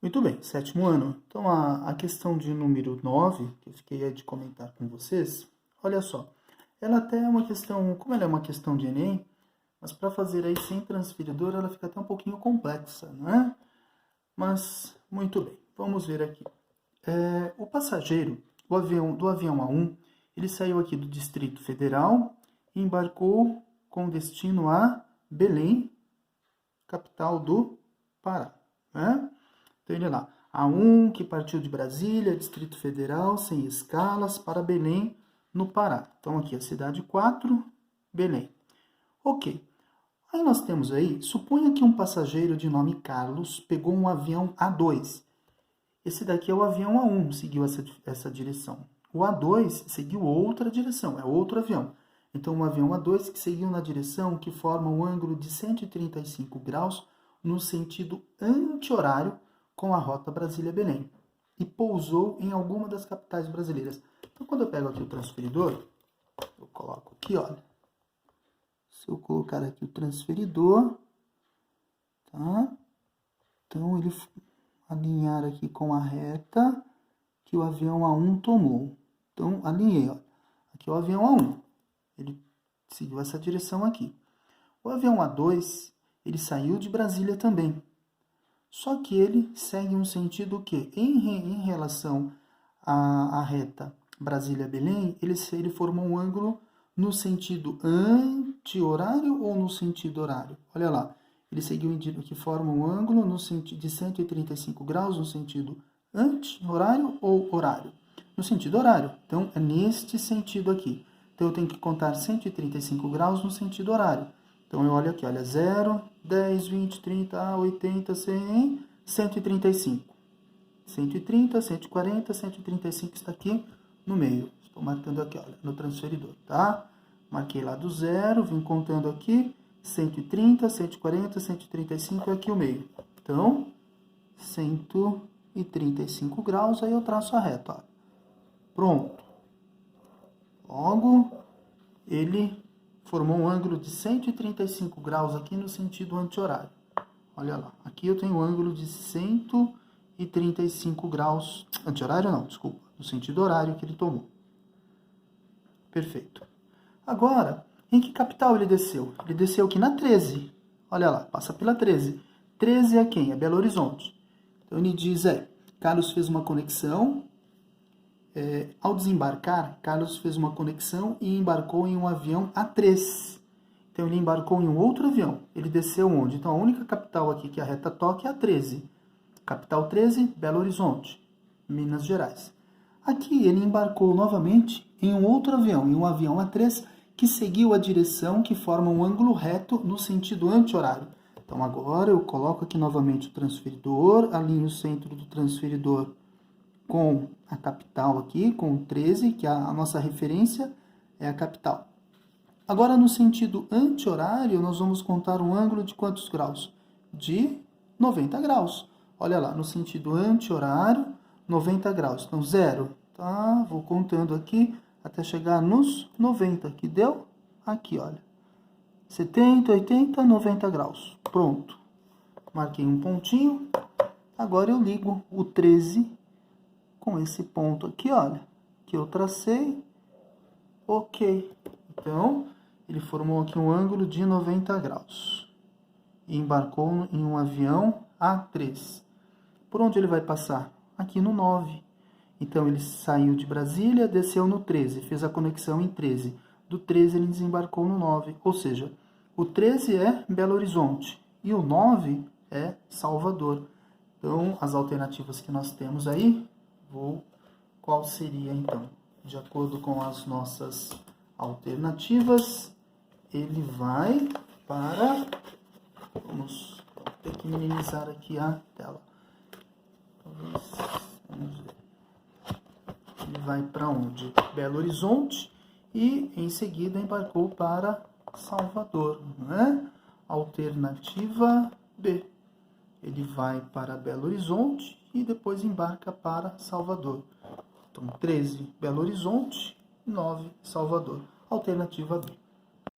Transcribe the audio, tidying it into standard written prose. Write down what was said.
Muito bem, sétimo ano. Então, a questão de número 9, que eu fiquei de comentar com vocês, olha só. Ela até é uma questão, como ela é uma questão de Enem, mas para fazer aí sem transferidor, ela fica até um pouquinho complexa, não é? Mas, muito bem, vamos ver aqui. O passageiro do avião A1, ele saiu aqui do Distrito Federal e embarcou com destino a Belém, capital do Pará, né? Então, ele lá, A1, que partiu de Brasília, Distrito Federal, sem escalas, para Belém, no Pará. Então, aqui a cidade 4, Belém. Ok. Aí nós temos aí, suponha que um passageiro de nome Carlos pegou um avião A2. Esse daqui é o avião A1, seguiu essa direção. O A2 seguiu outra direção, é outro avião. Então, o avião A2 que seguiu na direção que forma um ângulo de 135 graus no sentido anti-horário com a rota Brasília-Belém e pousou em alguma das capitais brasileiras. Então, quando eu pego aqui o transferidor, eu coloco aqui, olha. Se eu colocar aqui o transferidor, tá? Então, ele alinhar aqui com a reta que o avião A1 tomou. Então, alinhei, ó. Aqui é o avião A1. Ele seguiu essa direção aqui. O avião A2, ele saiu de Brasília também. Só que ele segue um sentido que, em relação à reta Brasília-Belém, ele formou um ângulo no sentido anti-horário ou no sentido horário? Olha lá, ele seguiu que forma um ângulo no sentido de 135 graus no sentido anti-horário ou horário? No sentido horário. Então, é neste sentido aqui. Então, eu tenho que contar 135 graus no sentido horário. Então, eu olho aqui, olha, 0, 10, 20, 30, 80, 100, 135. 130, 140, 135 está aqui no meio. Estou marcando aqui, olha, no transferidor, tá? Marquei lá do 0, vim contando aqui, 130, 140, 135 é aqui o meio. Então, 135 graus, aí eu traço a reta, ó. Pronto. Logo, ele formou um ângulo de 135 graus aqui no sentido anti-horário. Olha lá, aqui eu tenho um ângulo de 135 graus, anti-horário não, desculpa, no sentido horário que ele tomou. Perfeito. Agora, em que capital ele desceu? Ele desceu aqui na 13. Olha lá, passa pela 13. 13 é quem? É Belo Horizonte. Então ele diz, Carlos fez uma conexão. Ao desembarcar, Carlos fez uma conexão e embarcou em um avião A3. Então, ele embarcou em um outro avião. Ele desceu onde? Então, a única capital aqui que a reta toca é a 13. Capital 13, Belo Horizonte, Minas Gerais. Aqui, ele embarcou novamente em um outro avião, em um avião A3, que seguiu a direção que forma um ângulo reto no sentido anti-horário. Então, agora eu coloco aqui novamente o transferidor, alinho o centro do transferidor com a capital aqui, com 13, que a nossa referência é a capital. Agora, no sentido anti-horário, nós vamos contar um ângulo de quantos graus? De 90 graus. Olha lá, no sentido anti-horário, 90 graus. Então, 0, tá? Vou contando aqui até chegar nos 90, que deu aqui, olha. 70, 80, 90 graus. Pronto. Marquei um pontinho. Agora eu ligo o 13 com esse ponto aqui, olha, que eu tracei. Ok. Então, ele formou aqui um ângulo de 90 graus. E embarcou em um avião A3. Por onde ele vai passar? Aqui no 9. Então, ele saiu de Brasília, desceu no 13, fez a conexão em 13. Do 13, ele desembarcou no 9. Ou seja, o 13 é Belo Horizonte e o 9 é Salvador. Então, as alternativas que nós temos aí, qual seria, então? De acordo com as nossas alternativas, ele vai para... Vamos ter que minimizar aqui a tela. Vamos ver. Ele vai para onde? Belo Horizonte e, em seguida, embarcou para Salvador, não é? Alternativa B. Ele vai para Belo Horizonte e depois embarca para Salvador. Então, 13, Belo Horizonte, 9, Salvador. Alternativa B.